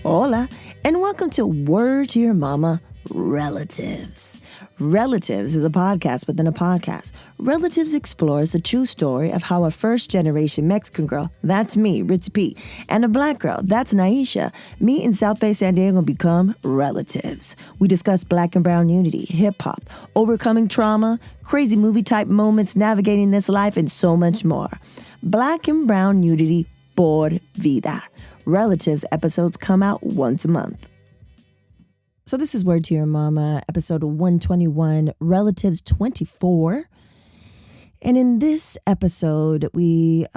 Hola, and welcome to Word to Your Mama, Relatives. Relatives is a podcast within a podcast. Relatives explores the true story of how a first-generation Mexican girl, that's me, Ritzy, and a black girl, that's Nyysha, meet in South Bay, San Diego, and become relatives. We discuss black and brown unity, hip-hop, overcoming trauma, crazy movie-type moments, navigating this life, and so much more. Black and brown unity por vida. Relatives episodes come out once a month. So this is Word to Your Mama, episode 121, Relatives 24. And in this episode, we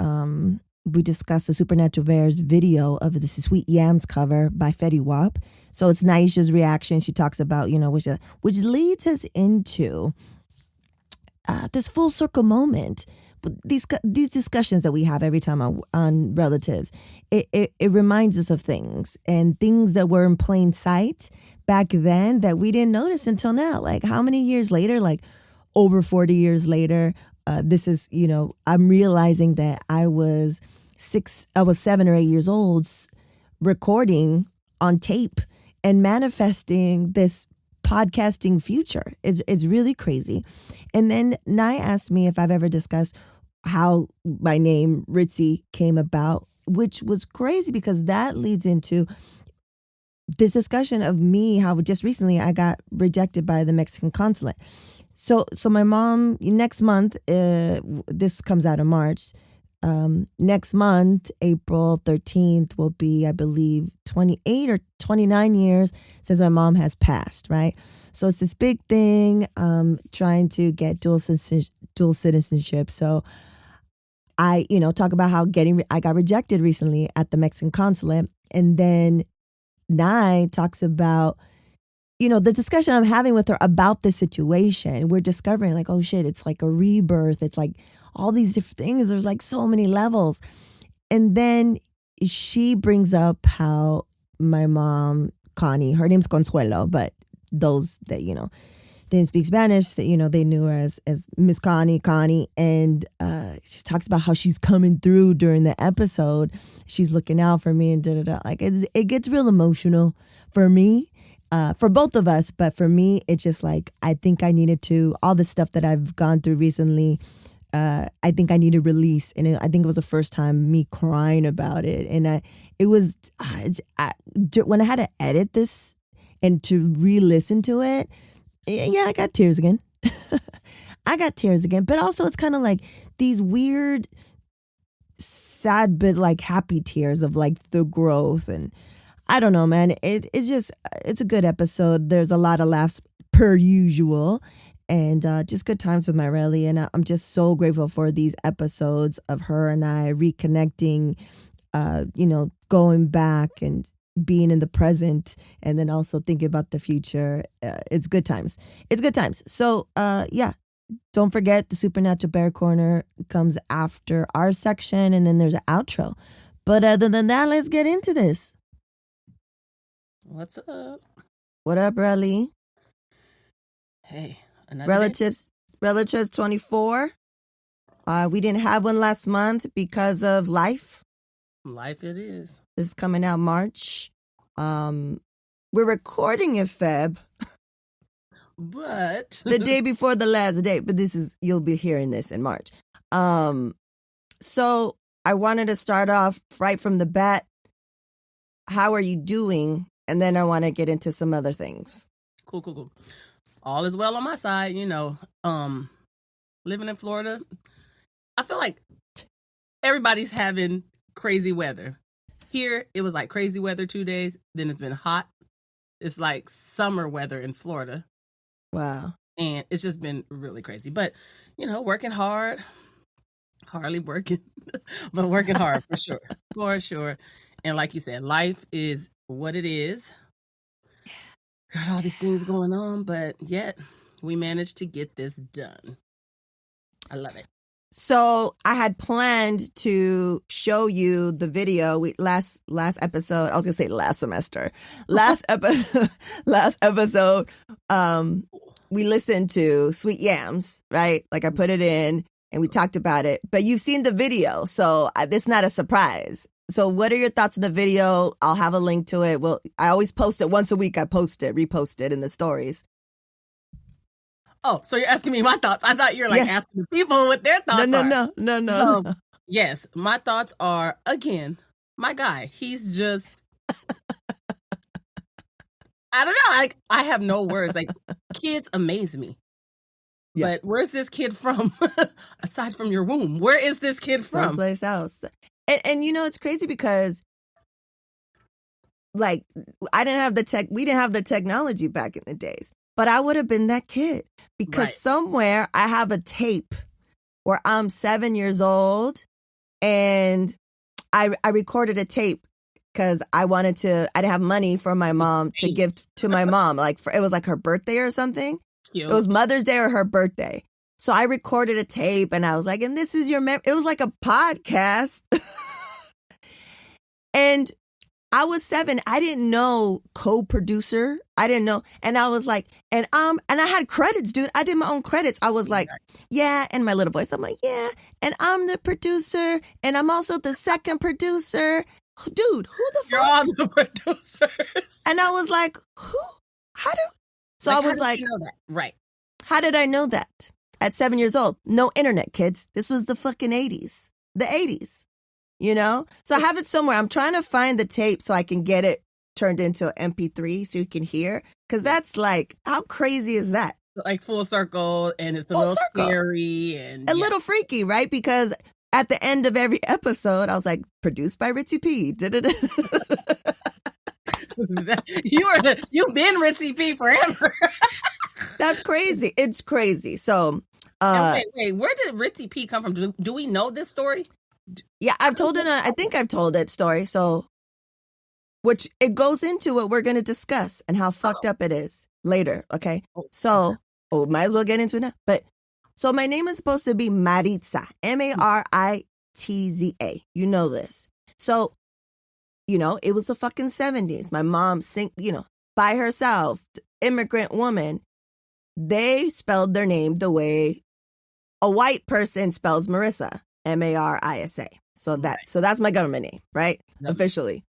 discuss the Supernatural Bears video of the Sweet Yamz cover by Fetty Wap. So it's Nyysha's reaction. She talks about, which leads us into this full circle moment. These discussions that we have every time on relatives, it reminds us of things and things that were in plain sight back then that we didn't notice until now. Like how many years later, like over 40 years later, this is, I'm realizing that I was 7 or 8 years old recording on tape and manifesting this podcasting future. It's really crazy. And then Nye asked me if I've ever discussed how my name Ritzy came about, which was crazy because that leads into this discussion of me, how just recently I got rejected by the Mexican Consulate. So my mom, next month, this comes out in March, next month, April 13th, will be, I believe, 28 or 29 years since my mom has passed, right? So it's this big thing, trying to get dual citizenship. So I, talk about how I got rejected recently at the Mexican Consulate. And then Nye talks about, the discussion I'm having with her about this situation. We're discovering like, oh shit, it's like a rebirth. It's like all these different things. There's like so many levels. And then she brings up how my mom, Connie, her name's Consuelo, but those that, didn't speak Spanish, that, they knew her as Miss Connie. And she talks about how she's coming through during the episode. She's looking out for me and da-da-da. Like it gets real emotional for me. For both of us, but for me, it's just like, I think I needed to, all the stuff that I've gone through recently, I think I need to release. And I think it was the first time me crying about it. And when I had to edit this and to re-listen to it, yeah, I got tears again. But also it's kind of like these weird, sad, but like happy tears of like the growth. And I don't know, man. It's a good episode. There's a lot of laughs per usual. And just good times with my Relly. And I'm just so grateful for these episodes of her and I reconnecting, going back and being in the present and then also thinking about the future. It's good times. So, don't forget the Supernatural Bear Corner comes after our section and then there's an outro. But other than that, let's get into this. What's up? What up, Relly? Hey. Relatives 24. We didn't have one last month because of life. Life it is. This is coming out March. We're recording in Feb. But the day before the last day. But you'll be hearing this in March. So I wanted to start off right from the bat. How are you doing? And then I want to get into some other things. Cool. All is well on my side, living in Florida. I feel like everybody's having crazy weather. Here, it was like crazy weather 2 days. Then it's been hot. It's like summer weather in Florida. Wow. And it's just been really crazy. But, working hard. Hardly working, but working hard for sure. For sure. And like you said, life is what it is. Got all these things going on, but yet we managed to get this done. I love it. So I had planned to show you the video. Last episode, I was gonna say last semester. Last episode, we listened to Sweet Yamz, right? Like I put it in and we talked about it. But you've seen the video, so it's not a surprise. So what are your thoughts on the video? I'll have a link to it. Well, I always post it once a week. I repost it in the stories. Oh, so you're asking me my thoughts. I thought you were asking the people what their thoughts are. No. So, yes, my thoughts are, again, my guy. He's just, I don't know. Like, I have no words. Like, kids amaze me. Yeah. But where's this kid from? Aside from your womb, where is this kid from? Someplace else. And it's crazy because, like, we didn't have the technology back in the days, but I would have been that kid because somewhere I have a tape where I'm 7 years old and I recorded a tape because I didn't have money for my mom to give to my mom. Like, it was like her birthday or something. Cute. It was Mother's Day or her birthday. So I recorded a tape and I was like, and this is your it was like a podcast. And I was 7. I didn't know co-producer. I didn't know. And I was like, and I had credits, dude. I did my own credits. I was like, yeah, in my little voice. I'm like, yeah. And I'm the producer. And I'm also the second producer. Dude, who the fuck? You're all the producers. And I was like, who? So I was like, you know that? Right. How did I know that? At 7 years old. No internet, kids. This was the fucking 80s. The 80s. So I have it somewhere. I'm trying to find the tape so I can get it turned into an MP3 so you can hear. Because that's like, how crazy is that? Like full circle, and it's a little scary. And a little freaky, right? Because at the end of every episode, I was like, produced by Ritzy P. You've been Ritzy P forever. That's crazy. It's crazy. So, wait, where did Ritzy P come from? Do we know this story? Yeah, I've told it. I think I've told that story. So, which it goes into what we're going to discuss and how fucked up it is later. Okay. So, might as well get into it now. But so my name is supposed to be Maritza, Maritza. You know this. So, it was the fucking 70s. My mom, by herself, immigrant woman. They spelled their name the way a white person spells Marissa, Marisa. So that's my government name, right? Yep. Officially.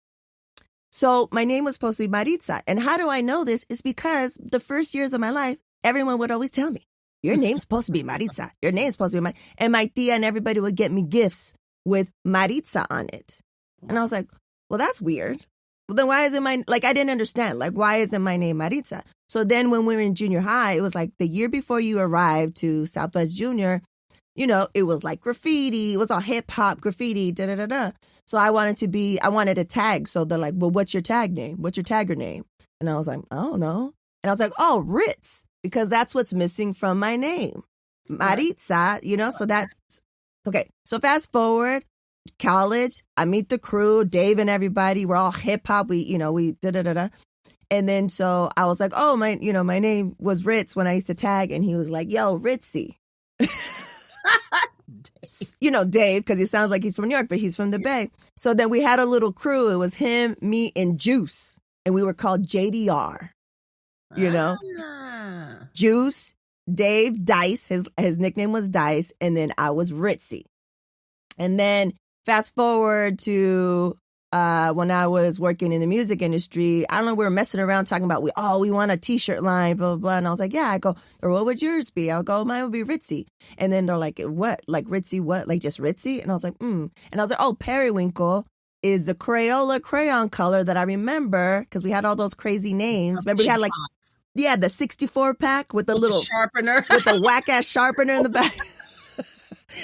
So my name was supposed to be Maritza. And how do I know this? It's because the first years of my life, everyone would always tell me, your name's supposed to be Maritza. Your name's supposed to be Maritza. And my tia and everybody would get me gifts with Maritza on it. And I was like, well, that's weird. Well, then why isn't I didn't understand. Like, why isn't my name Maritza? So then when we were in junior high, it was like the year before you arrived to Southwest Junior, it was like graffiti. It was all hip hop graffiti, da-da-da-da. So I wanted a tag. So they're like, well, what's your tag name? What's your tagger name? And I was like, I don't know. And I was like, oh, Ritz, because that's what's missing from my name. Maritza, so that's, okay. So fast forward, college, I meet the crew, Dave and everybody. We're all hip hop. We da-da-da-da. And then so I was like, oh, my name was Ritz when I used to tag. And he was like, yo, Ritzy. Dave, because he sounds like he's from New York, but he's from the Bay. So then we had a little crew. It was him, me, and Juice. And we were called JDR. Juice, Dave, Dice. His nickname was Dice. And then I was Ritzy. And then fast forward to when I was working in the music industry, I don't know, we were messing around talking about, we want a t-shirt line, blah, blah, blah. And I was like, yeah. I go, or what would yours be? I'll go, mine would be Ritzy. And then they're like, what? Like Ritzy what? Like just Ritzy? And I was like, And I was like, oh, periwinkle is the Crayola crayon color that I remember because we had all those crazy names. Remember we had the 64 pack with the little sharpener, with the whack ass sharpener in the back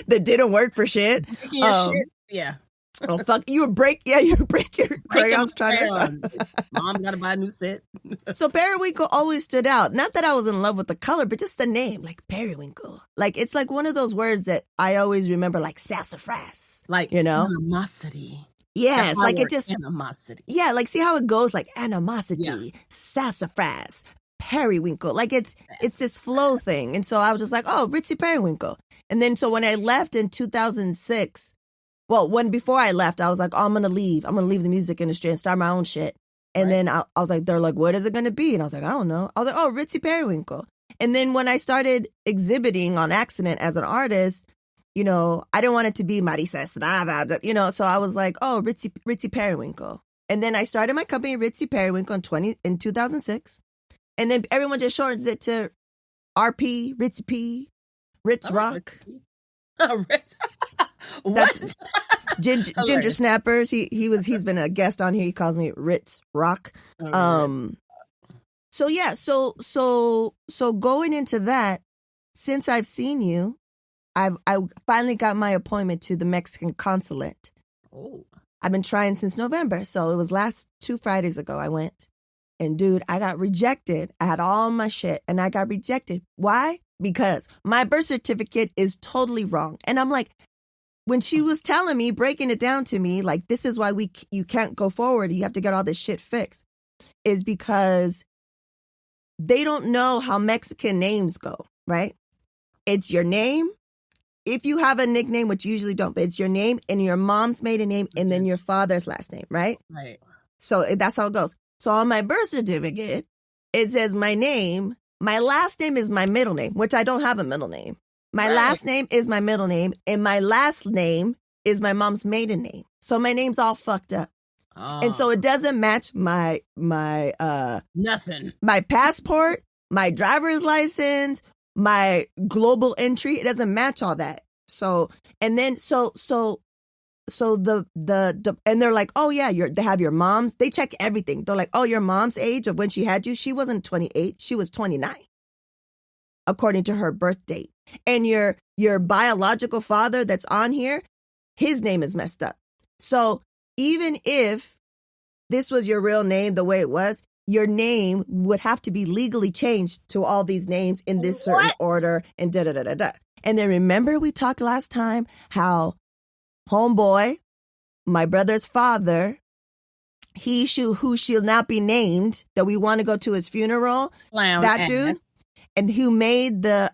that didn't work for shit. Yeah. Oh, fuck. You would break your crayons trying to. Mom got to buy a new set. So periwinkle always stood out. Not that I was in love with the color, but just the name, like periwinkle. Like, it's like one of those words that I always remember, like sassafras. Like, animosity. Yes, like it just. Animosity. Yeah, like see how it goes? Like animosity, sassafras, periwinkle. Like it's this flow thing. And so I was just like, oh, Ritzy Periwinkle. And then so when I left in 2006, before I left, I was like, oh, I'm going to leave. I'm going to leave the music industry and start my own shit. And then I was like, they're like, what is it going to be? And I was like, I don't know. I was like, oh, Ritzy Periwinkle. And then when I started exhibiting on accident as an artist, you know, I didn't want it to be Marisa Estrada, you know, so I was like, oh, Ritzy Periwinkle. And then I started my company, Ritzy Periwinkle, in 2006. And then everyone just shortens it to RP, Ritzy P, Ritz Rock. Ritz. What? Ginger Snappers. He's been a guest on here. He calls me Ritz Rock. So yeah, so going into that, since I've seen you, I finally got my appointment to the Mexican Consulate. Oh. I've been trying since November. So it was last 2 Fridays ago I went. And dude, I got rejected. I had all my shit and I got rejected. Why? Because my birth certificate is totally wrong. And I'm like, when she was telling me, breaking it down to me, like, this is why you can't go forward. You have to get all this shit fixed. Is because they don't know how Mexican names go, right? It's your name. If you have a nickname, which you usually don't, but it's your name and your mom's maiden name and then your father's last name, right? Right. So that's how it goes. So on my birth certificate, it says my name. My last name is my middle name, which I don't have a middle name. My last name is my middle name, and my last name is my mom's maiden name. So my name's all fucked up. Oh. And so it doesn't match my nothing. My passport, my driver's license, my global entry. It doesn't match all that. So and then so the and they're like, oh yeah, they have your mom's. They check everything. They're like, oh, your mom's age of when she had you, she wasn't 28, she was 29, according to her birth date. And your biological father that's on here, his name is messed up. So even if this was your real name the way it was, your name would have to be legally changed to all these names in this certain order and da-da-da-da-da. And then remember we talked last time how homeboy, my brother's father, who shall not be named, that we want to go to his funeral, dude, and who made their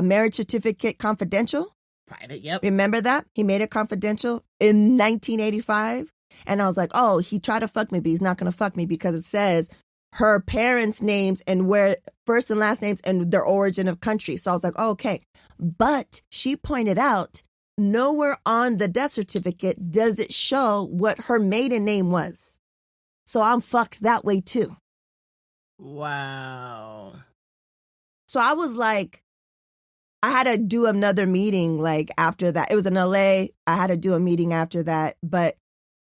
marriage certificate confidential. Private, yep. Remember that? He made it confidential in 1985. And I was like, oh, he tried to fuck me, but he's not going to fuck me because it says her parents' names and where first and last names and their origin of country. So I was like, oh, okay. But she pointed out nowhere on the death certificate does it show what her maiden name was. So I'm fucked that way too. Wow. So I was like, I had to do another meeting like after that. It was in LA. I had to do a meeting after that. But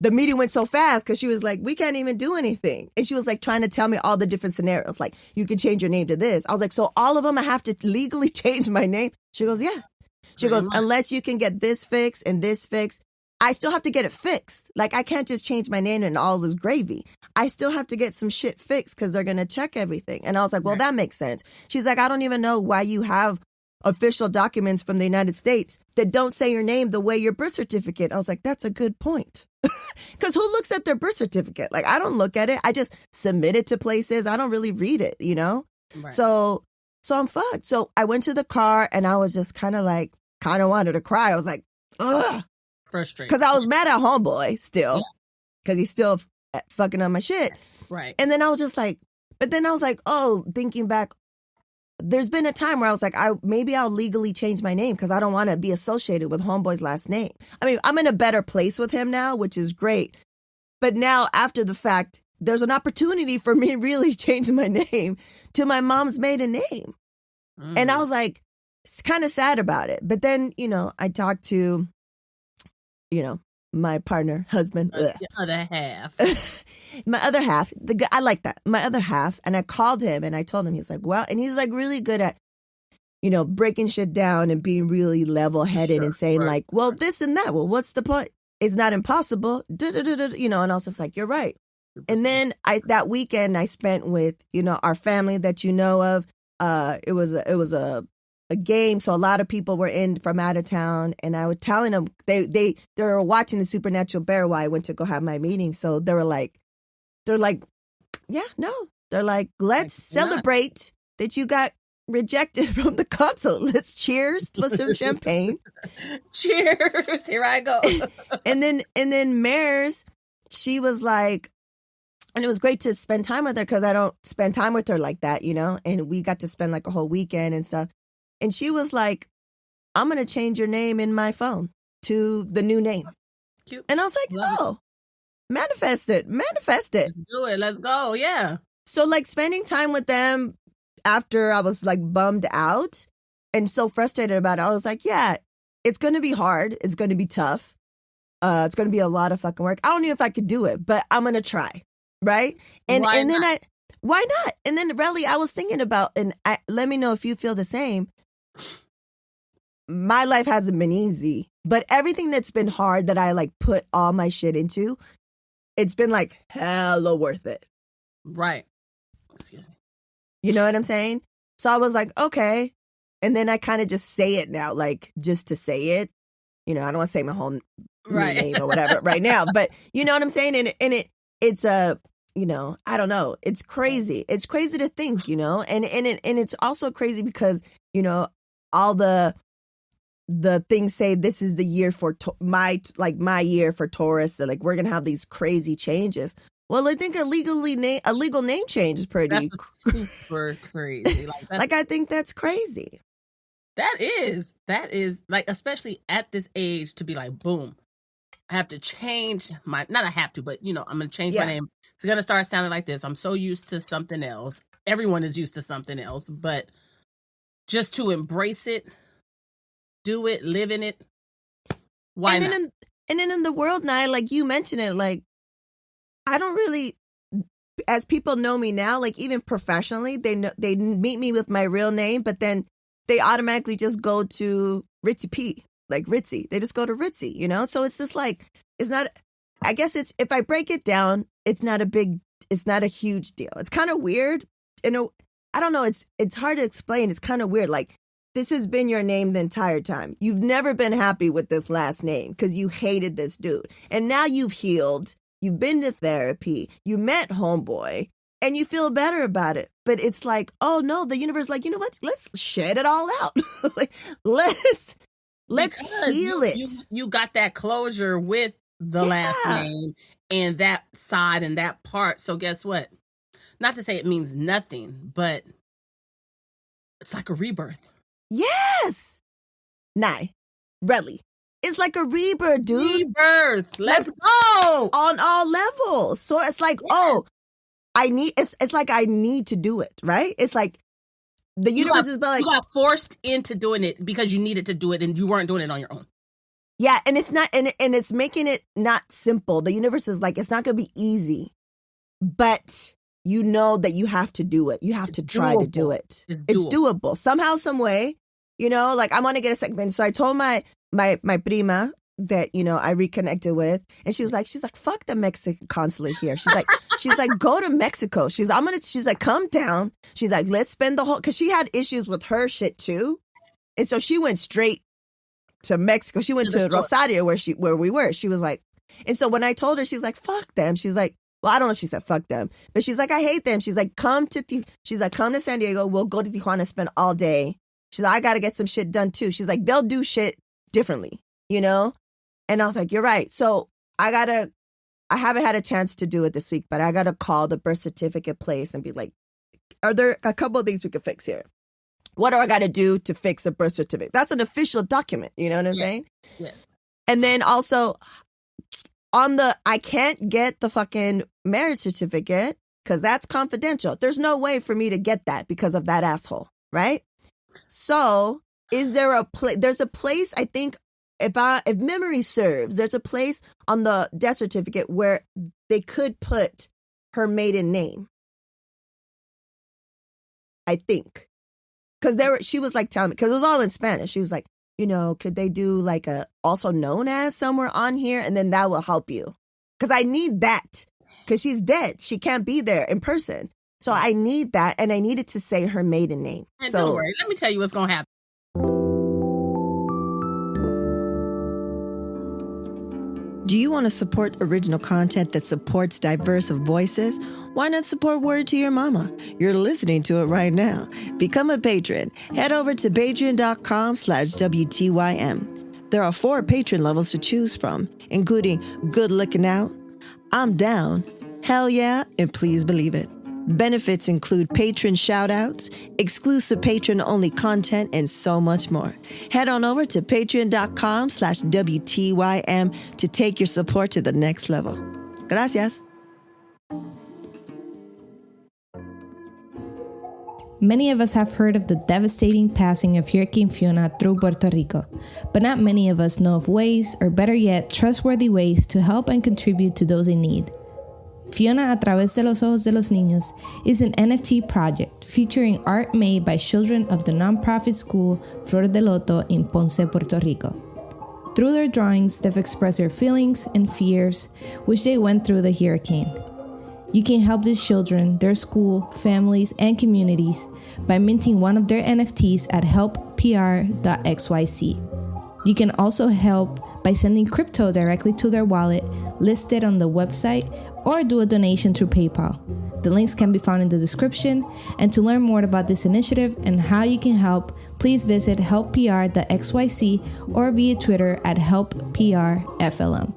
the meeting went so fast because she was like, we can't even do anything. And she was like trying to tell me all the different scenarios. Like, you could change your name to this. I was like, so all of them I have to legally change my name? She goes, yeah. She goes, unless you can get this fixed and this fixed, I still have to get it fixed. Like, I can't just change my name and all this gravy. I still have to get some shit fixed because they're going to check everything. And I was like, well, that makes sense. She's like, I don't even know why you have official documents from the United States that don't say your name the way your birth certificate. I was like, that's a good point. Because who looks at their birth certificate? Like, I don't look at it. I just submit it to places. I don't really read it, you know? Right. So I'm fucked. So I went to the car and I was just kind of wanted to cry. I was like, ugh. Frustrated. Because I was mad at homeboy still. Because he's still fucking on my shit. Right. And then I was just like, oh, thinking back, there's been a time where I was like, maybe I'll legally change my name because I don't want to be associated with homeboy's last name. I mean, I'm in a better place with him now, which is great. But now, after the fact, there's an opportunity for me to really change my name to my mom's maiden name. And I was like, it's kind of sad about it. But then, I talked to, my partner, husband. The other half. My other half. I like that. My other half. And I called him and I told him, he's like, well, and he's like really good at, breaking shit down and being really level headed and saying like, well, this and that. Well, what's the point? It's not impossible. And I was just like, you're right. And then that weekend I spent with, our family that you know of. It was a game, so a lot of people were in from out of town, and I was telling them they were watching the Supernatural Bear while I went to go have my meeting. So they're like, yeah, no, they're like, let's celebrate that you got rejected from the console. Let's cheers for some champagne. Cheers! Here I go. and then Mares, she was like. And it was great to spend time with her because I don't spend time with her like that, And we got to spend like a whole weekend and stuff. And she was like, I'm going to change your name in my phone to the new name. Cute. And I was like, oh, manifest it. Let's do it. Let's go. Yeah. So like spending time with them after I was like bummed out and so frustrated about it, I was like, yeah, it's going to be hard. It's going to be tough. It's going to be a lot of fucking work. I don't know if I could do it, but I'm going to try. Right. And Why then not? why not? And then really I was thinking about, and let me know if you feel the same. My life hasn't been easy, but everything that's been hard that I like put all my shit into, it's been like hella worth it. Right. Excuse me. You know what I'm saying? So I was like, okay. And then I kind of just say it now, like just to say it. You know, I don't want to say my whole name or whatever right now, but you know what I'm saying? And it's a, you know, I don't know. It's crazy. It's crazy to think, you know, and it's also crazy because, you know, all the things say this is the year for my year for Taurus. So like we're going to have these crazy changes. Well, I think a legal name change is pretty. That's super crazy. Like I think that's crazy. That is like, especially at this age to be like, boom, I have to change not I have to, but you know, I'm going to change my name. It's going to start sounding like this. I'm so used to something else. Everyone is used to something else, but just to embrace it, do it, live in it. Why not? And then in the world now, like you mentioned it, like I don't really, as people know me now, like even professionally, they meet me with my real name, but then they automatically just go to Ritzy P, like Ritzy. They just go to Ritzy, you know? So it's just like, it's not, I guess it's, if I break it down, it's not a huge deal. It's kind of weird. I don't know. It's hard to explain. It's kind of weird. Like, this has been your name the entire time. You've never been happy with this last name because you hated this dude. And now you've healed. You've been to therapy. You met homeboy. And you feel better about it. But it's like, oh no, the universe is like, you know what? Let's shed it all out. Like, let's heal it. You got that closure with the last name and that side and that part. So guess what? Not to say it means nothing, but it's like a rebirth. Yes. Really. It's like a rebirth, dude. Rebirth. Let's go. On all levels. So it's like, it's like I need to do it, right? It's like the universe is like, you got forced into doing it because you needed to do it and you weren't doing it on your own. Yeah, and it's not, and it's making it not simple. The universe is like, it's not going to be easy, but you know that you have to do it. You have to try to do it. It's doable. Somehow, some way, you know, like I want to get a segment. So I told my prima that, you know, I reconnected with, and she's like, fuck the Mexican Consulate here. She's like, go to Mexico. She's like, come down. She's like, let's spend the whole, cause she had issues with her shit too. And so she went straight to Mexico. She went to Rosario where we were. She was like, and so when I told her, she's like, fuck them. She's like, well, I don't know if she said fuck them, but she's like, I hate them. She's like, come to San Diego. We'll go to Tijuana, spend all day. She's like, I got to get some shit done too. She's like, they'll do shit differently, you know? And I was like, you're right. So I haven't had a chance to do it this week, but I got to call the birth certificate place and be like, are there a couple of things we could fix here? What do I got to do to fix a birth certificate? That's an official document. You know what I'm saying? Yes. And then also I can't get the fucking marriage certificate because that's confidential. There's no way for me to get that because of that asshole. Right. So is there a place? There's a place, I think, if memory serves, there's a place on the death certificate where they could put her maiden name. I think. Because she was like telling me, because it was all in Spanish. She was like, you know, could they do like a also known as somewhere on here? And then that will help you. Because I need that. Because she's dead. She can't be there in person. So I need that. And I needed to say her maiden name. And don't worry. Let me tell you what's going to happen. Do you want to support original content that supports diverse voices? Why not support Word to Your Mama? You're listening to it right now. Become a patron. Head over to patreon.com/WTYM. There are 4 patron levels to choose from, including Good Looking Out, I'm Down, Hell Yeah, and Please Believe It. Benefits include patron shoutouts, exclusive patron-only content, and so much more. Head on over to patreon.com/WTYM to take your support to the next level. Gracias. Many of us have heard of the devastating passing of Hurricane Fiona through Puerto Rico, but not many of us know of ways, or better yet, trustworthy ways to help and contribute to those in need. Fiona a través de los ojos de los niños is an NFT project featuring art made by children of the nonprofit school Flor de Loto in Ponce, Puerto Rico. Through their drawings, they've expressed their feelings and fears which they went through the hurricane. You can help these children, their school, families, and communities by minting one of their NFTs at helppr.xyz. You can also help by sending crypto directly to their wallet listed on the website, or do a donation through PayPal. The links can be found in the description. And to learn more about this initiative and how you can help, please visit helppr.xyz or via Twitter at helpprflm.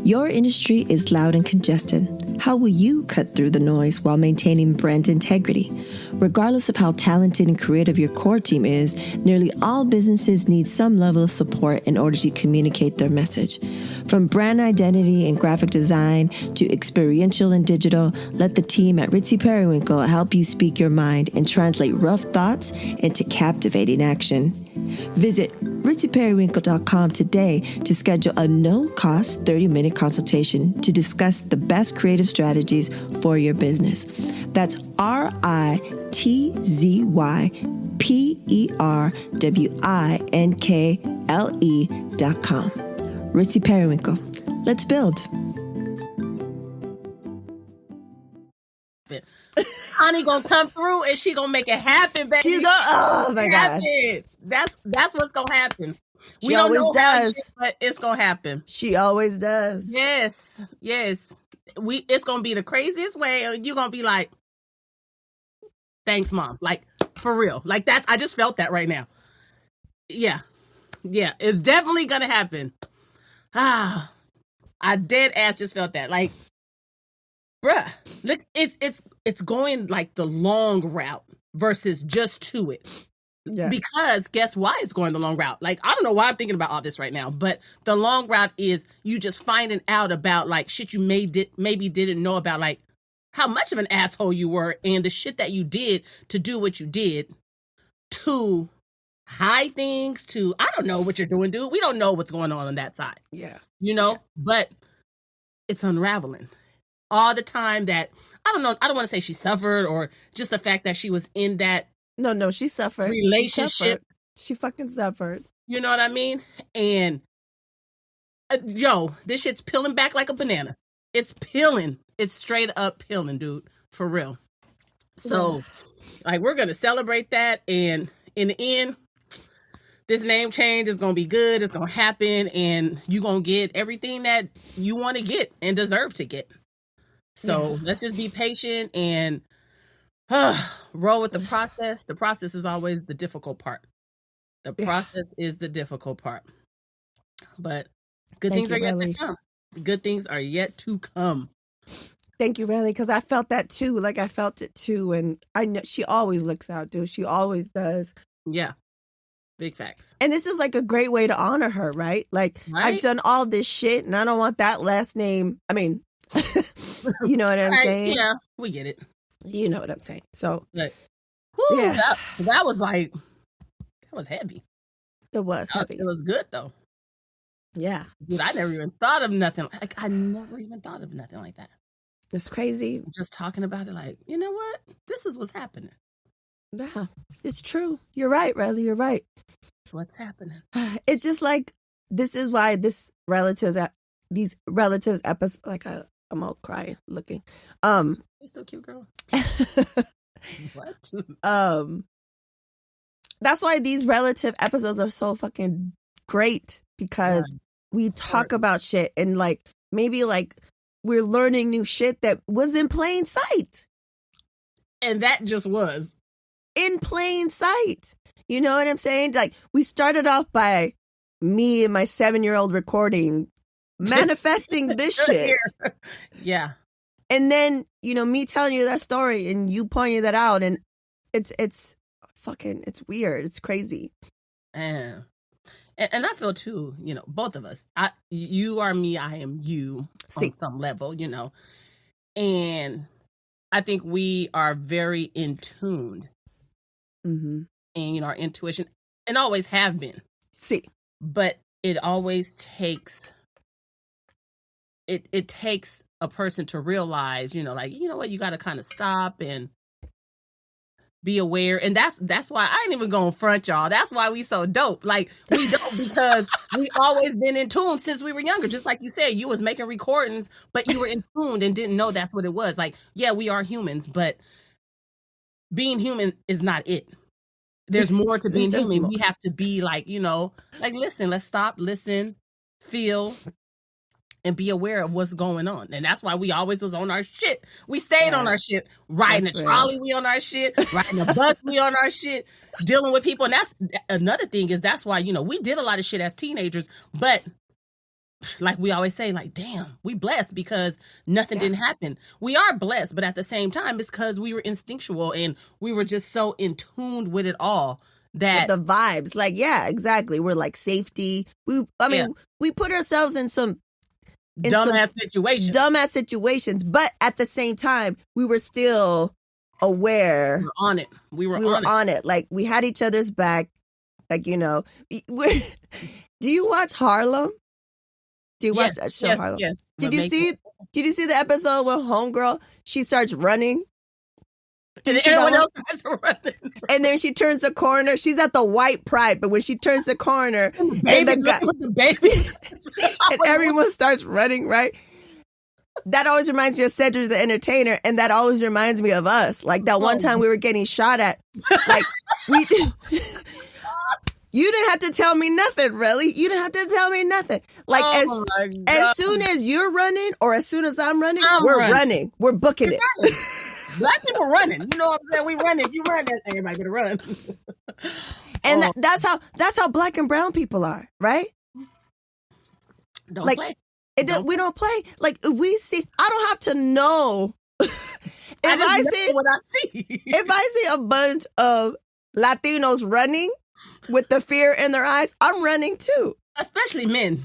Your industry is loud and congested. How will you cut through the noise while maintaining brand integrity? Regardless of how talented and creative your core team is, nearly all businesses need some level of support in order to communicate their message. From brand identity and graphic design to experiential and digital, let the team at Ritzy Periwinkle help you speak your mind and translate rough thoughts into captivating action. Visit ritzyperiwinkle.com today to schedule a no-cost 30-minute consultation to discuss the best creative strategies for your business. That's ritzyperiwinkle.com. Ritzy Periwinkle. Let's build. Honey gonna come through and she gonna make it happen, baby. She's gonna, oh my God. That's what's gonna happen. She always does. But it's gonna happen. She always does. Yes. It's gonna be the craziest way. You're gonna be like, thanks, Mom. Like, for real. Like that. I just felt that right now. Yeah. It's definitely gonna happen. I dead ass just felt that. Like, bruh, look, it's going like the long route versus just to it. Yeah. Because guess why it's going the long route? Like, I don't know why I'm thinking about all this right now, but the long route is you just finding out about like shit you maybe didn't know about, like how much of an asshole you were and the shit that you did to do what you did, to hide things, to I don't know what you're doing, dude. We don't know what's going on that side. Yeah. But it's unraveling. All the time that, I don't know, I don't want to say she suffered or just the fact that she was in that No, she suffered. Relationship. She fucking suffered. You know what I mean? And this shit's peeling back like a banana. It's peeling. It's straight up peeling, dude. For real. So, like, we're going to celebrate that. And in the end, this name change is going to be good. It's going to happen. And you're going to get everything that you want to get and deserve to get. So let's just be patient and roll with the process. The process is always the difficult part. The process is the difficult part. But good things are yet to come. Good things are yet to come. Thank you, Riley, because I felt that too. Like, I felt it too. And I know she always looks out, dude. She always does. Yeah. Big facts. And this is like a great way to honor her, right? Like, I've done all this shit and I don't want that last name. I mean, you know what I'm saying? Yeah, we get it. You know what I'm saying. So, that was like, that was heavy. It was heavy. It was good though. Yeah. Dude, I never even thought of nothing. Like, I never even thought of nothing like that. It's crazy. Just talking about it like, you know what? This is what's happening. Yeah, it's true. You're right, Riley. You're right. What's happening? It's just like, this is why these relatives episodes, like, I'm all crying looking. You're still cute, girl. What? That's why these relative episodes are so fucking great, because we talk about shit and like maybe like we're learning new shit that was in plain sight. And that just was in plain sight. You know what I'm saying? Like, we started off by me and my 7-year-old recording manifesting this shit. Yeah. And then, me telling you that story and you pointing that out, and it's weird. It's crazy. And I feel too, both of us, you are me, I am you on some level, and I think we are very in tuned in our intuition, and always have been. But it always takes, it takes a person to realize, what, you got to kind of stop and be aware. And that's why I ain't even gonna front y'all. That's why we so dope. Like, we don't, because we always been in tune since we were younger. Just like you said, you was making recordings, but you were in tune and didn't know that's what it was. Like, yeah, we are humans, but being human is not it. There's more to being human. We have to be like, listen, let's stop, listen, feel, and be aware of what's going on. And that's why we always was on our shit. We stayed on our shit. Riding a trolley, we on our shit. Riding a bus, we on our shit. Dealing with people. And that's another thing, is that's why, we did a lot of shit as teenagers. But like we always say, like, damn, we blessed because nothing didn't happen. We are blessed, but at the same time, it's because we were instinctual and we were just so in tune with it all. That with the vibes. Like, yeah, exactly. We're like safety. We put ourselves in some dumbass situations, but at the same time we were still aware. We were on it. We were on it. Like, we had each other's back. Like, do you watch Harlem? Do you watch that show, Harlem? Yes. Did you see the episode where homegirl, she starts running? And everyone else is running. And then she turns the corner. She's at the white pride, but when she turns the corner, with the baby, and everyone starts running, right? That always reminds me of Cedric the Entertainer, and that always reminds me of us. Like that one time we were getting shot at. Like, you didn't have to tell me nothing, really. You didn't have to tell me nothing. Like, as soon as you're running, or as soon as I'm running, we're running. We're booking it. Black people running. You know what I'm saying? We running. If you run, everybody gonna run. And that's how black and brown people are, right? Don't play. We don't play. Like, if we see, I don't have to know. If I see a bunch of Latinos running with the fear in their eyes, I'm running too. Especially men.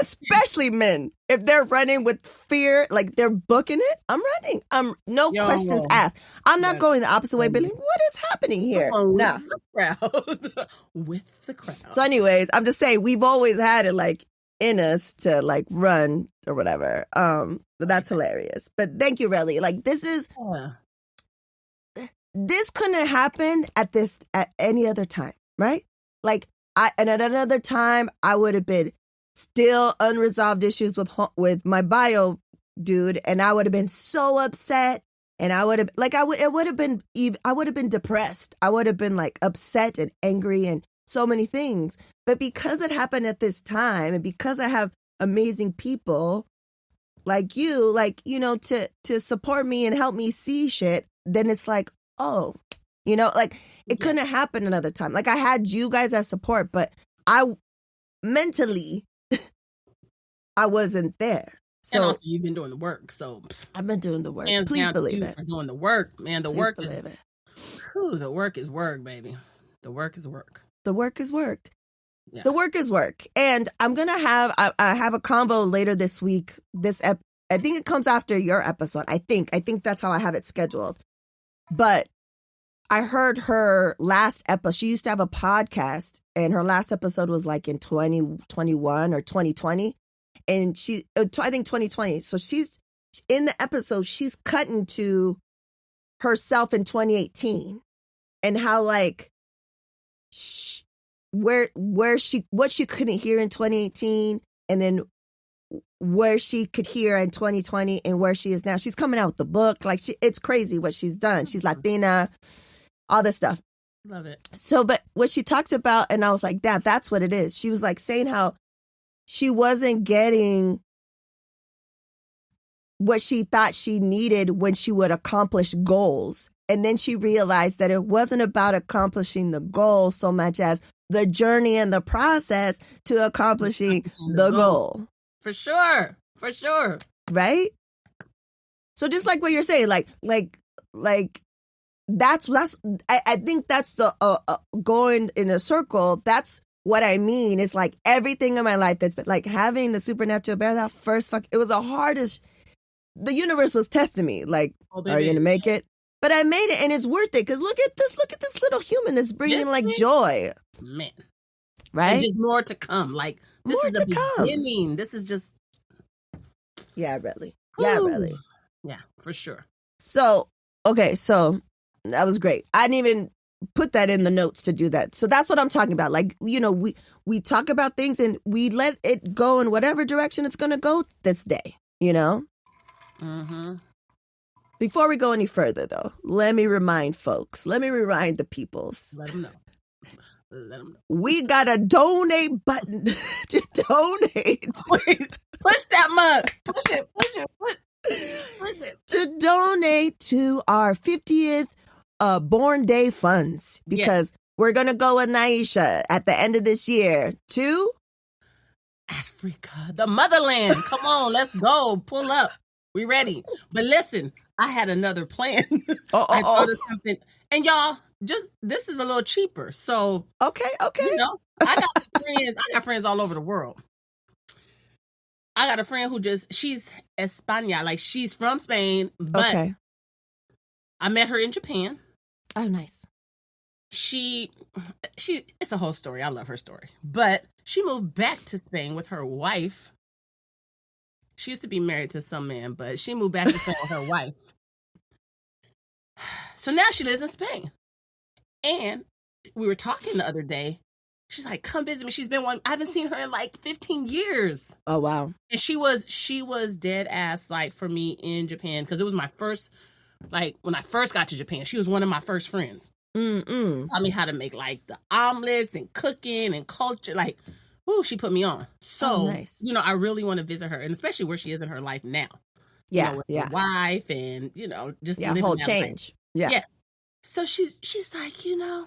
Especially men. If they're running with fear, like they're booking it, I'm running. No questions asked. I'm not going the opposite way, but like, what is happening here? No. With the crowd. So anyways, I'm just saying, we've always had it like in us to like run or whatever. But that's hilarious. But thank you, Relly. Like, this couldn't have happened at any other time, right? Like, and at another time, I would have been still unresolved issues with my bio dude, and I would have been so upset, and I would have been depressed. I would have been like upset and angry and so many things. But because it happened at this time, and because I have amazing people like you, to support me and help me see shit, then it's like, oh, it couldn't have happened another time. Like, I had you guys as support, but I mentally I wasn't there. So, and also, you've been doing the work. So I've been doing the work. Please believe it. Doing the work, man. The work is work, baby. The work is work. The work is work. Yeah. The work is work. And I'm gonna have I have a convo later this week. I think it comes after your episode. I think that's how I have it scheduled. But I heard her last episode. She used to have a podcast, and her last episode was like in 2021 or 2020. And I think 2020. So she's in the episode, she's cutting to herself in 2018 and how like what she couldn't hear in 2018, and then where she could hear in 2020 and where she is now. She's coming out with the book. Like, it's crazy what she's done. She's Latina, all this stuff. Love it. So, but what she talked about, and I was like, that's what it is. She was like saying how she wasn't getting what she thought she needed when she would accomplish goals. And then she realized that it wasn't about accomplishing the goal so much as the journey and the process to accomplishing the goal. For sure. For sure. Right? So just like what you're saying, like that's I think that's the going in a circle. That's what I mean. It's like everything in my life that's been like having the supernatural bear. That first it was the hardest. The universe was testing me. Like, are you gonna make it? But I made it, and it's worth it. Because look at this little human that's bringing like joy. Man, right? And just more to come. Like this is the beginning. This is just. Yeah, really. Yeah, really. Yeah, for sure. So, okay, so that was great. I didn't even put that in the notes to do that. So that's what I'm talking about. Like, you know, we talk about things and we let it go in whatever direction it's going to go this day, you know? Mm-hmm. Before we go any further, though, let me remind the peoples. Let them know. Let them know. We got a donate button to donate. Push that mug. Push it. To donate to our 50th Born Day funds. Because we're going to go with Nyysha at the end of this year to Africa, the motherland. Come on, let's go. Pull up. We ready. But listen, I had another plan. I thought of something. And y'all, this is a little cheaper. So Okay. You know, I got friends all over the world. I got a friend who she's España, like she's from Spain, but I met her in Japan. Oh, nice. She it's a whole story. I love her story. But she moved back to Spain with her wife. She used to be married to some man, but she moved back to Spain with her wife. So now she lives in Spain. And we were talking the other day. She's like, come visit me. I haven't seen her in like 15 years. Oh, wow. And she was dead ass like for me in Japan. Because it was my first, like when I first got to Japan, she was one of my first friends. Taught me how to make like the omelets and cooking and culture. Like, ooh, she put me on. So, nice. You know, I really want to visit her. And especially where she is in her life now. Yeah, you know, with her wife and, you know, just a whole change. Yeah. Yes. So she's like, you know,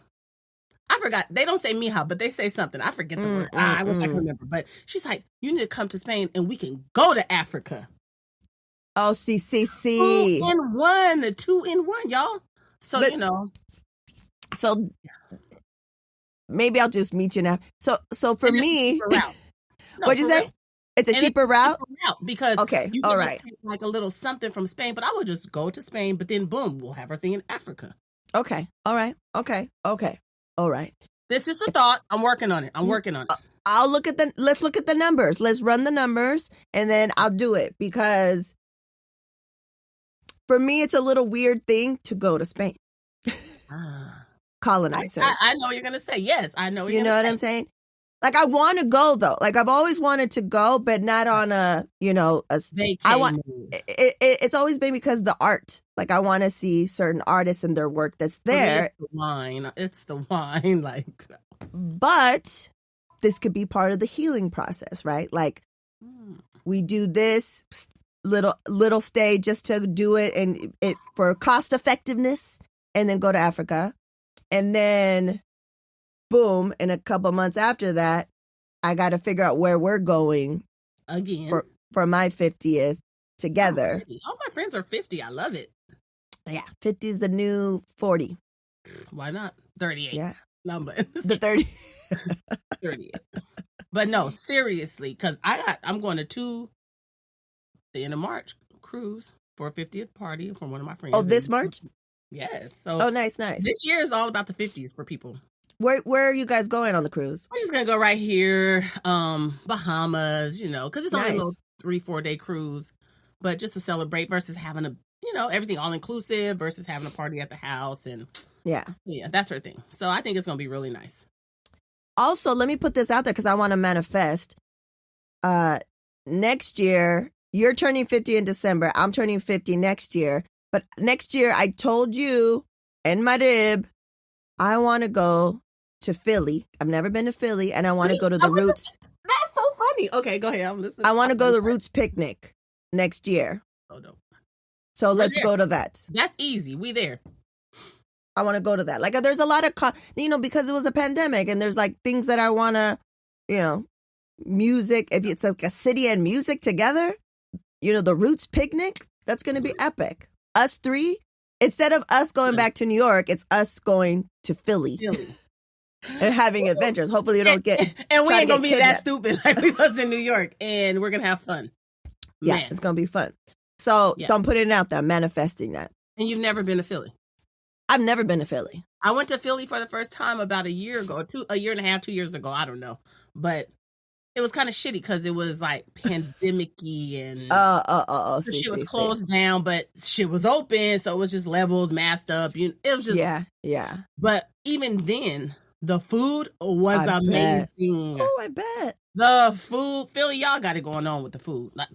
I forgot. They don't say mija, but they say something. I forget the word. I wish I could remember. But she's like, you need to come to Spain and we can go to Africa. Oh, CCC. 2 in 1, y'all. So, you know. So maybe I'll just meet you now. So for me, what'd you say? It's a cheaper route? Because you can just take like a little something from Spain, but I would just go to Spain, but then boom, we'll have our thing in Africa. Okay. All right. Okay. All right. This is a thought. I'm working on it. Let's look at the numbers. Let's run the numbers and then I'll do it because for me, it's a little weird thing to go to Spain. Colonizers. I know you're going to say yes. I know you know what I'm saying? Like I want to go though. Like I've always wanted to go, but not on a vacation. It's always been because the art. Like I want to see certain artists and their work that's there. It's the wine. Like, but this could be part of the healing process, right? Like we do this little stay just to do it and it for cost effectiveness, and then go to Africa, and then. Boom, in a couple months after that, I got to figure out where we're going again for my 50th together. All my friends are 50. I love it. Yeah, 50 is the new 40. Why not? 38. Yeah. No, but the 30. 38. But no, seriously, because I'm going to the end of March cruise for a 50th party from one of my friends. Oh, this March? Yes. So nice. This year is all about the 50s for people. Where are you guys going on the cruise? We're just going to go right here, Bahamas, you know, because it's only a little 3-4 day cruise, but just to celebrate versus having everything all inclusive versus having a party at the house. And yeah, that's her thing. So I think it's going to be really nice. Also, let me put this out there because I want to manifest. Next year, you're turning 50 in December. I'm turning 50 next year. But next year, I told you and my rib, I want to go to Philly. I've never been to Philly, and I want to go to the Roots. That's so funny. Okay, go ahead. I'm listening. I want to go to the Roots picnic next year. Oh, no. So let's go to that. That's easy. We there. I want to go to that. Like, there's a lot of, because it was a pandemic, and there's like things that I want to, music, if it's like a city and music together, you know, the Roots picnic, that's going to be epic. Us three, instead of us going back to New York, it's us going to Philly. And having adventures. Hopefully you don't get and we ain't gonna be kidnapped. that stupid like we was in New York, and we're gonna have fun. Yeah, Man. it's gonna be fun. So I'm putting it out there, I'm manifesting that. And you've never been to Philly? I've never been to Philly. I went to Philly for the first time about a year ago, a year and a half, 2 years ago. I don't know, but it was kind of shitty because it was like pandemic-y and the shit was closed down, but shit was open, so it was just levels masked up. It was just yeah. But even then, the food was amazing. Oh, I bet. The food, Philly, y'all got it going on with the food. Like,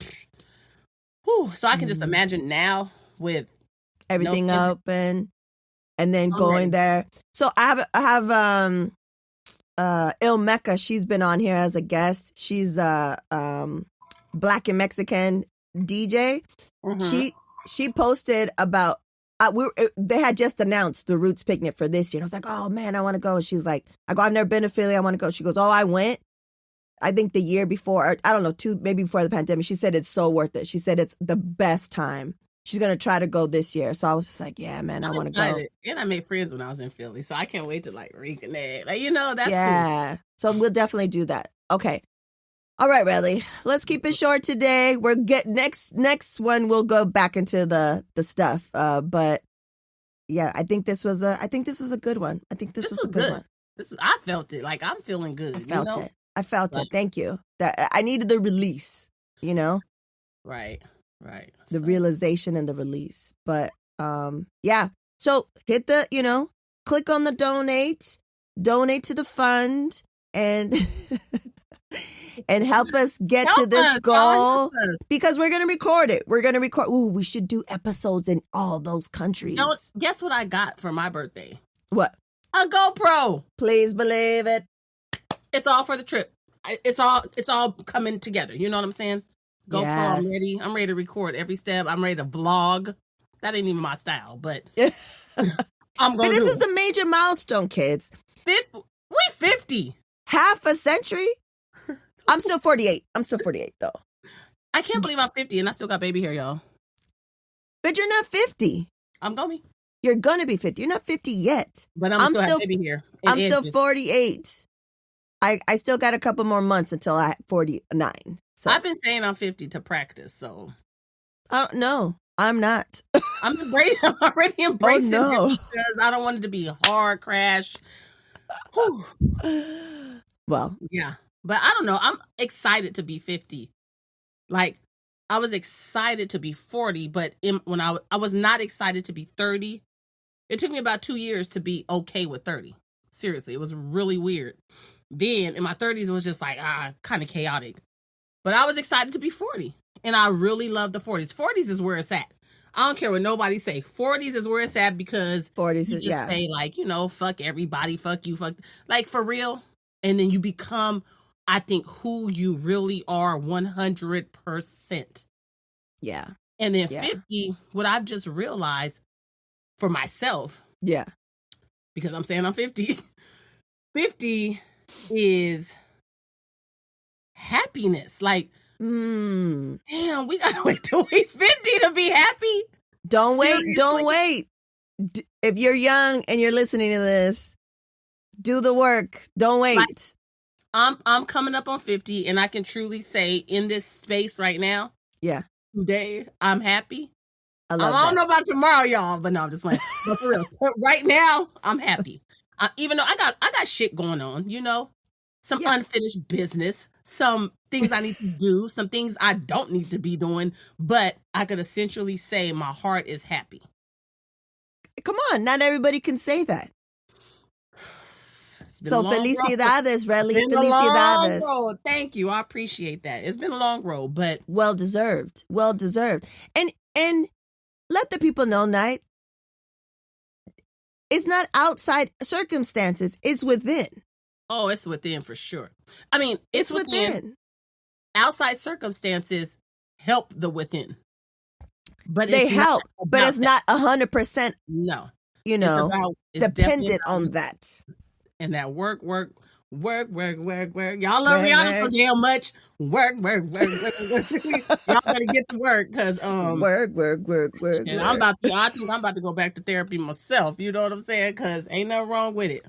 whew. So I can just imagine now with everything open and then going there. So I have Il Mecca. She's been on here as a guest. She's a Black and Mexican DJ. Mm-hmm. She posted about they had just announced the Roots picnic for this year. I was like, oh man, I want to go. She's like, I've never been to Philly. I want to go. She goes, oh, I went. I think the year before, or I don't know, maybe before the pandemic. She said it's so worth it. She said it's the best time. She's going to try to go this year. So I was just like, yeah, man, I want to go. And I made friends when I was in Philly. So I can't wait to like reconnect. Like, that's cool. So we'll definitely do that. Okay. All right, Relly. Let's keep it short today. We're next one. We'll go back into the stuff. But yeah, I think this was a good one. I think this was a good one. I felt it. Like I'm feeling good. I felt it. Thank you. That I needed the release. Right. The realization and the release. But yeah. So hit the click on the donate to the fund and. And help us get to this goal because we're going to record it. Ooh, we should do episodes in all those countries. Guess what I got for my birthday? What? A GoPro. Please believe it. It's all for the trip. It's all coming together. You know what I'm saying? GoPro, yes. I'm ready. I'm ready to record every step. I'm ready to vlog. That ain't even my style, but I'm going to This is a major milestone, kids. We 50. Half a century? I'm still 48. Though. I can't believe I'm 50 and I still got baby hair, y'all. But you're not 50. I'm going to be. You're going to be 50. You're not 50 yet. But I'm still have baby hair. I'm still 48. I still got a couple more months until I'm 49. So. I've been saying I'm 50 to practice, so. No, I'm not. I'm already embracing it because I don't want it to be a hard crash. Whew. Well. Yeah. But I don't know. I'm excited to be 50. Like, I was excited to be 40, but when I was not excited to be 30. It took me about 2 years to be okay with 30. Seriously, it was really weird. Then, in my 30s, it was just like, kind of chaotic. But I was excited to be 40. And I really love the 40s. 40s is where it's at. I don't care what nobody say. 40s is where it's at because 40s you just say, like, fuck everybody, fuck you, fuck. Like, for real. And then you become... I think who you really are 100%. Yeah. And then 50, what I've just realized for myself. Yeah. Because I'm saying I'm 50. 50 is happiness. Like, damn, we gotta wait till we're 50 to be happy. Don't wait. If you're young and you're listening to this, do the work. Don't wait. Like, I'm coming up on 50 and I can truly say in this space right now. Yeah. Today, I'm happy. I don't know about tomorrow, y'all, but no, I'm just playing. But for real, right now, I'm happy. Even though I got shit going on, some unfinished business, some things I need to do, some things I don't need to be doing, but I could essentially say my heart is happy. Come on, not everybody can say that. So felicidades, Relly. Felicidades. Road. Thank you. I appreciate that. It's been a long road, but well deserved. And let the people know, Night. It's not outside circumstances. It's within. Oh, it's within for sure. I mean, it's within. Outside circumstances help the within. But they help, but it's not 100%. No. It's dependent on that. And that work Work. Y'all love Rihanna so damn much. Work. Y'all better get to work because work. And I think I'm about to go back to therapy myself. You know what I'm saying? Because ain't nothing wrong with it.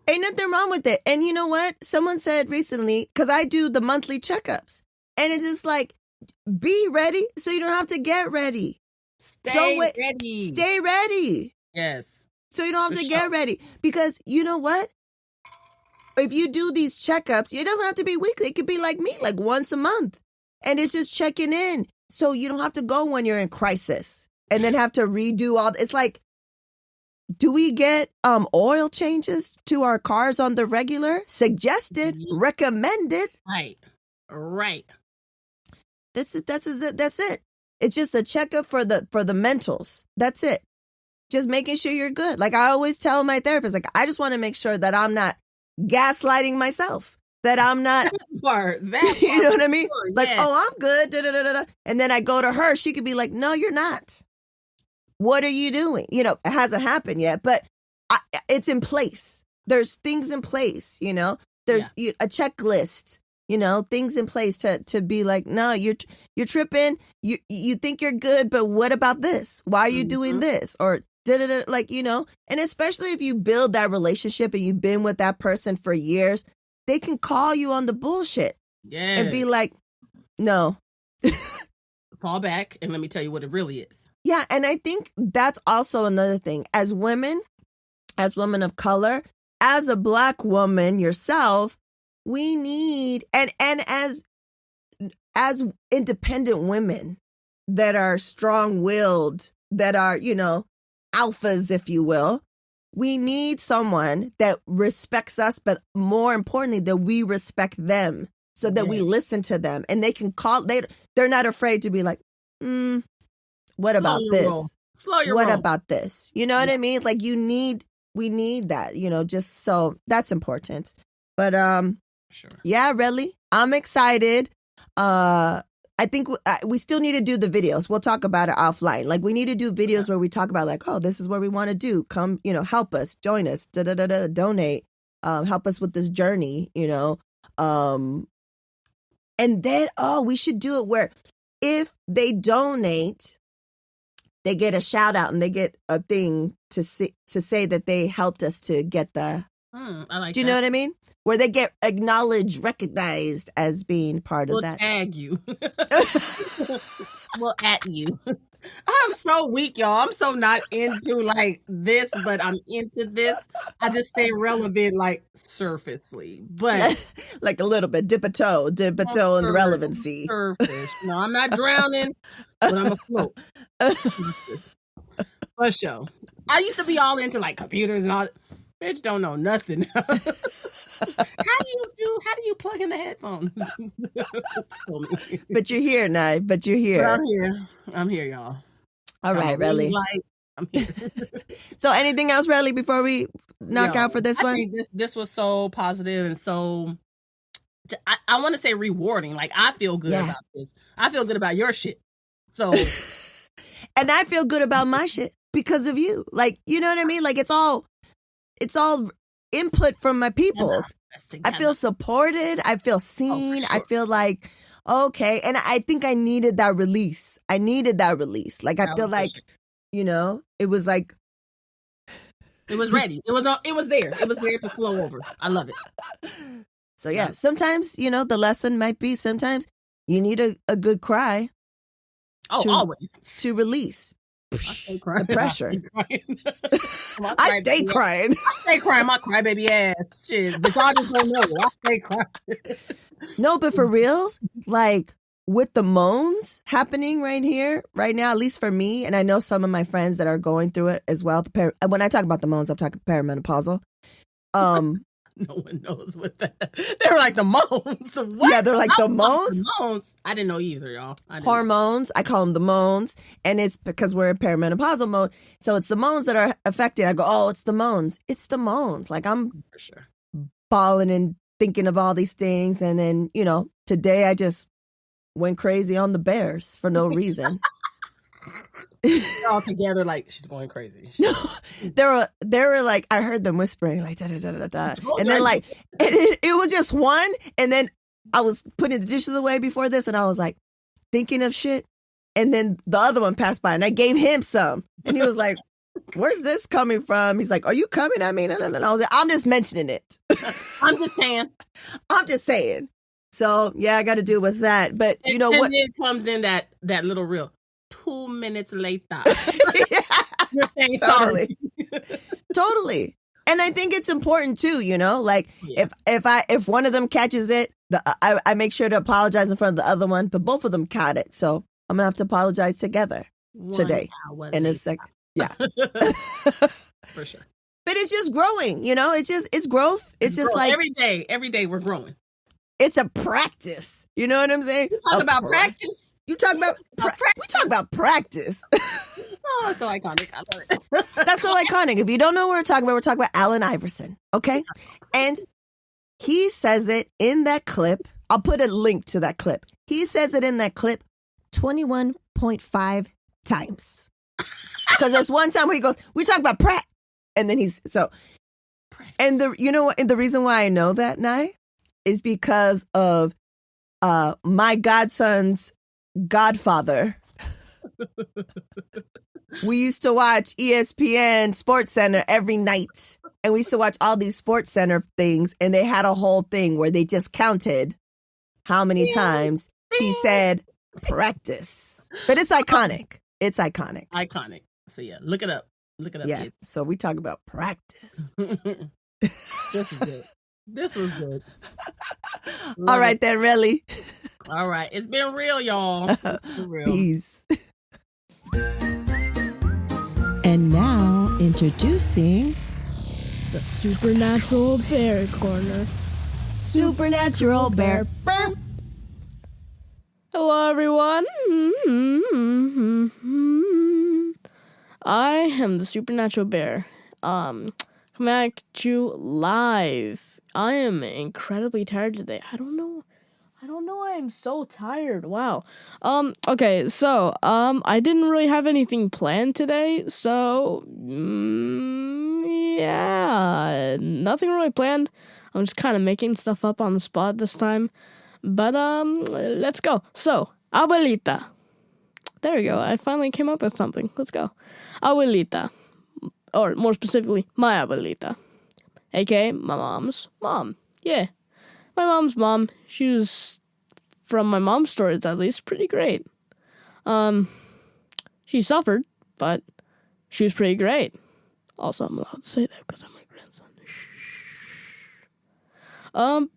Ain't nothing wrong with it. And you know what? Someone said recently, because I do the monthly checkups, and it's just like, be ready so you don't have to get ready. Stay ready. Stay ready. Yes. So you don't have to get ready. Because you know what? If you do these checkups, it doesn't have to be weekly. It could be like me, like once a month. And it's just checking in. So you don't have to go when you're in crisis and then have to redo all. It's like, do we get oil changes to our cars on the regular? Suggested, recommended. Right. That's it. It's just a checkup for the mentals. That's it. Just making sure you're good. Like I always tell my therapist, like I just want to make sure that I'm not gaslighting myself. That I'm not. That part, you know what I mean? Sure, like, yes. oh, I'm good. Da, da, da, da, da. And then I go to her. She could be like, no, you're not. What are you doing? You know, it hasn't happened yet, but it's in place. There's things in place, you know. There's a checklist, you know, things in place to be like, no, you're tripping. You think you're good, but what about this? Why are you doing this? Or like, you know, and especially if you build that relationship and you've been with that person for years, they can call you on the bullshit and be like, no. Fall back and let me tell you what it really is. Yeah. And I think that's also another thing. As women of color, as a Black woman yourself, we need, and as independent women that are strong-willed, that are, you know, alphas, if you will, we need someone that respects us, but more importantly, that we respect them so that we listen to them and they can call, they're not afraid to be like, what about this? What about this? You know what I mean? Like we need that, you know, just so that's important. But, sure. Yeah, really. I'm excited. I think we still need to do the videos. We'll talk about it offline. Like we need to do videos where we talk about like, oh, this is what we want to do. Come, you know, help us, join us, donate, help us with this journey, you know. And then, we should do it where if they donate, they get a shout out and they get a thing to say that they helped us to get the. I like. Do you know what I mean? Where they get acknowledged, recognized as being part of that. We'll tag you. We'll at you. I'm so weak, y'all. I'm so not into like this, but I'm into this. I just stay relevant like surfacely, but like a little bit, dip a toe in relevancy. Surface. No, I'm not drowning, but I'm afloat. For sure. I used to be all into like computers and all. Bitch don't know nothing. How do you plug in the headphones? But you're here, Nye. But you're here. But I'm here, y'all. All right, Relly. I'm here. So anything else, Relly, before we knock out for this one? I think this was so positive and so, I want to say rewarding. Like, I feel good about this. I feel good about your shit. So. And I feel good about my shit because of you. Like, you know what I mean? Like, it's all input from my peoples. I feel supported. I feel seen. Sure. I feel like, okay. And I think I needed that release. Like, I feel like, you know, it was like. It was ready. It was there. It was there to flow over. I love it. So, yeah, sometimes, you know, the lesson might be sometimes you need a good cry. Always. To release. The pressure. I stay crying. My crybaby ass. Shit. But y'all just don't know. I stay crying. No, but for reals, like with the moans happening right here, right now, at least for me, and I know some of my friends that are going through it as well. When I talk about the moans, I'm talking perimenopausal. No one knows what that. They're like the moans. What? Yeah, they're like the moans. I didn't know either, y'all. Hormones. I call them the moans, and it's because we're in perimenopausal mode. So it's the moans that are affected. I go, oh, it's the moans. It's the moans. Like I'm for sure bawling and thinking of all these things, and then you know, today I just went crazy on the Bears for no reason. They're all together like she's going crazy. No, they were like, I heard them whispering like da da da da da, and then like it was just one, and then I was putting the dishes away before this, and I was like thinking of shit, and then the other one passed by, and I gave him some, and he was like, "Where's this coming from?" He's like, "Are you coming at me?" And I was like, "I'm just mentioning it. I'm just saying. I'm just saying." So yeah, I got to deal with that, but you know what? And then comes in that little reel. 2 minutes later. Yeah. You're saying sorry. Totally. And I think it's important too, you know, like if one of them catches it, I make sure to apologize in front of the other one, but both of them caught it. So I'm gonna have to apologize together today. In a second. Yeah. For sure. But it's just growing, you know, it's growth. It's just growth. like every day we're growing. It's a practice. You know what I'm saying? You talk about practice. You talk about we talk about practice. Oh, it's so iconic. I love it. That's so iconic. If you don't know what we're talking about Allen Iverson, okay? And he says it in that clip. I'll put a link to that clip. He says it in that clip 21.5 times. Because there's one time where he goes, we talk about Pratt. And then he's so. And you know what? And the reason why I know that, Nye, is because of my godson's godfather. We used to watch ESPN Sports Center every night, and we used to watch all these Sports Center things, and they had a whole thing where they just counted how many times he said practice. But it's iconic. It's iconic. Iconic. So yeah, look it up. Look it up, kids. So we talk about practice. This was good. All right, then, really. All right. It's been real, y'all. It's been real. Peace. And now, introducing the Supernatural Bear Corner. Supernatural Bear. Hello, everyone. I am the Supernatural Bear. Coming at you live. I am incredibly tired today. I don't know. I'm so tired. Wow. Okay, so, I didn't really have anything planned today, so, yeah, nothing really planned. I'm just kind of making stuff up on the spot this time, but, let's go. So, abuelita. There we go. I finally came up with something. Let's go. Abuelita. Or more specifically, my abuelita. AKA my mom's mom. Yeah. My mom's mom. She was, from my mom's stories at least, pretty great. She suffered, but she was pretty great. Also, I'm allowed to say that because I'm my grandson.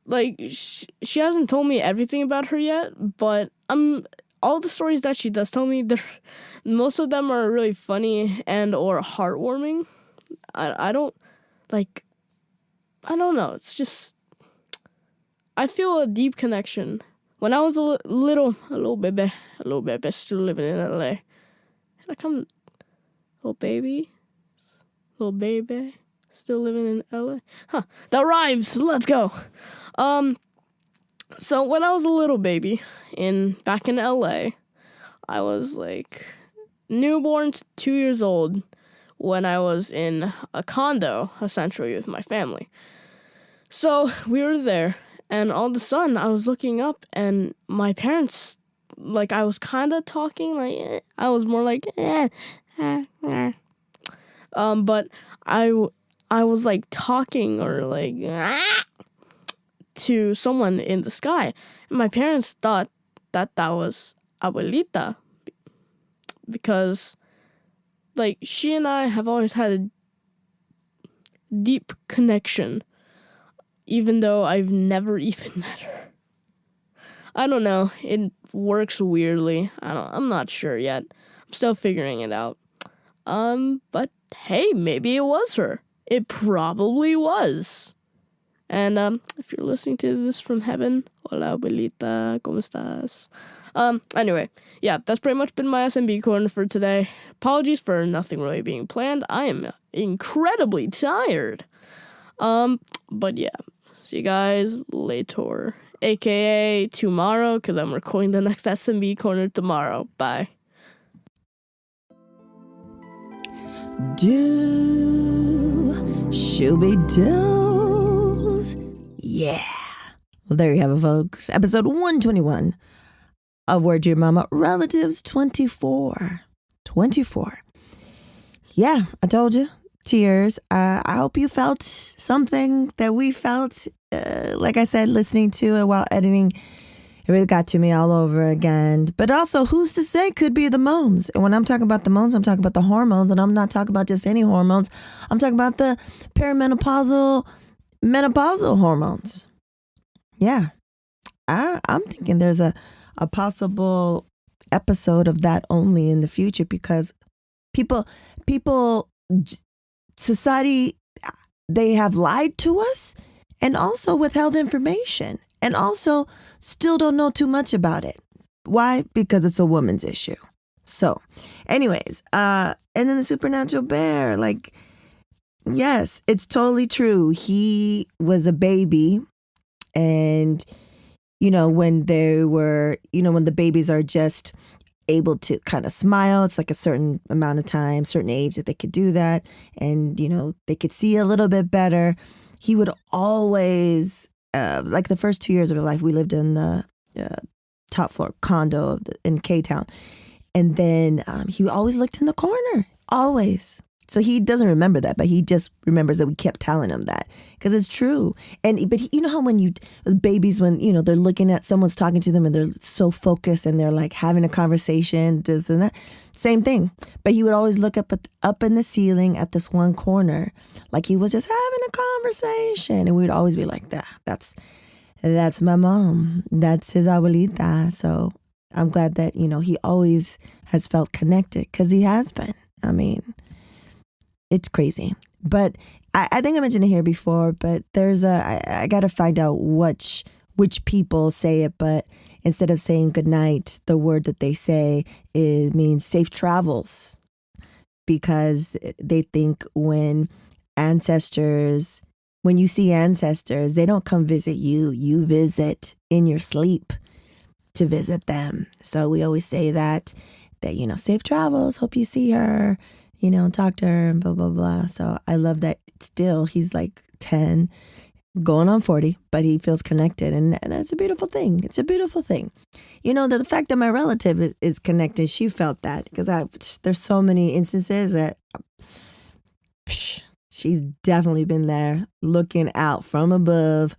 Like, she hasn't told me everything about her yet, but all the stories that she does tell me, most of them are really funny and or heartwarming. I don't know. It's just, I feel a deep connection. When I was a little baby, still living in LA. Little baby, still living in LA. Huh, that rhymes. Let's go. So when I was a little baby back in LA, I was like newborn to 2 years old when I was in a condo, essentially, with my family. So we were there, and all of a sudden I was looking up, and my parents, like, I was kind of talking, like, I was more like, but I was like talking or like to someone in the sky. And my parents thought that was abuelita because, like, she and I have always had a deep connection, even though I've never even met her. I don't know. It works weirdly. I'm not sure yet. I'm still figuring it out. But hey, maybe it was her. It probably was. And if you're listening to this from heaven, hola abuelita, ¿cómo estás? Anyway, yeah, that's pretty much been my SMB corner for today. Apologies for nothing really being planned. I am incredibly tired. But yeah, see you guys later. AKA tomorrow, because I'm recording the next SMB corner tomorrow. Bye. do, shooby doos. Yeah. Well, there you have it, folks. Episode 121 of Word to Your Mama, Relatives 24. 24. Yeah, I told you. Tears. I hope you felt something that we felt. Like I said, listening to it while editing, it really got to me all over again. But also, who's to say, could be the moans. And when I'm talking about the moans, I'm talking about the hormones. And I'm not talking about just any hormones. I'm talking about the menopausal hormones. Yeah. I'm thinking there's a possible episode of that only in the future, because people, society, they have lied to us and also withheld information and also still don't know too much about it. Why? Because it's a woman's issue. So anyways, and then the supernatural bear, like, yes, it's totally true. He was a baby, and when when the babies are just able to kind of smile, it's like a certain amount of time, certain age that they could do that, and they could see a little bit better. He would always, like the first 2 years of his life, we lived in the top floor condo in K-Town, and then he always looked in the corner, always. So he doesn't remember that, but he just remembers that we kept telling him that, because it's true. But you know how when babies, when they're looking at someone's talking to them and they're so focused and they're like having a conversation, this and that, same thing. But he would always look up in the ceiling at this one corner, like he was just having a conversation, and we would always be like, that's my mom, that's his abuelita. So I'm glad that he always has felt connected, because he has been. I mean, it's crazy. But I think I mentioned it here before, but there's I got to find out which people say it, but instead of saying good night, the word that they say means safe travels, because they think when you see ancestors, they don't come visit you. You visit in your sleep to visit them. So we always say that safe travels, hope you see her, talk to her and blah, blah, blah. So I love that still he's like 10, going on 40, but he feels connected. And that's a beautiful thing. It's a beautiful thing. The fact that my relative is connected, she felt that, because there's so many instances that she's definitely been there looking out from above,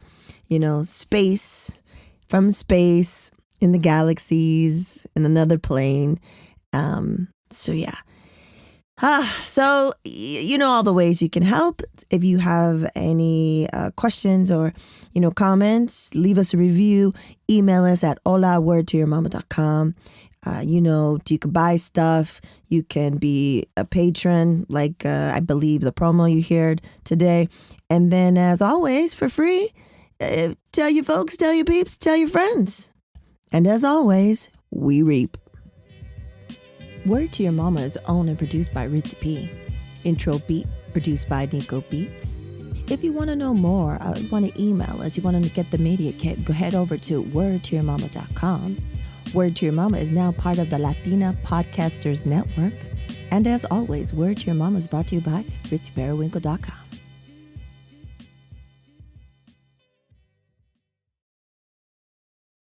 from space, in the galaxies, in another plane. So yeah. So all the ways you can help. If you have any questions or comments, leave us a review. Email us at hola@wordtoyourmama.com. You can buy stuff. You can be a patron, like I believe the promo you heard today. And then, as always, for free, tell your folks, tell your peeps, tell your friends. And as always, we reap. Word to Your Mama is owned and produced by Ritzy P. Intro beat produced by Nico Beats. If you want to know more, want to email us, you want to get the media kit, go head over to wordtoyourmama.com. Word to Your Mama is now part of the Latina Podcasters Network. And as always, Word to Your Mama is brought to you by RitzyPeriwinkle.com.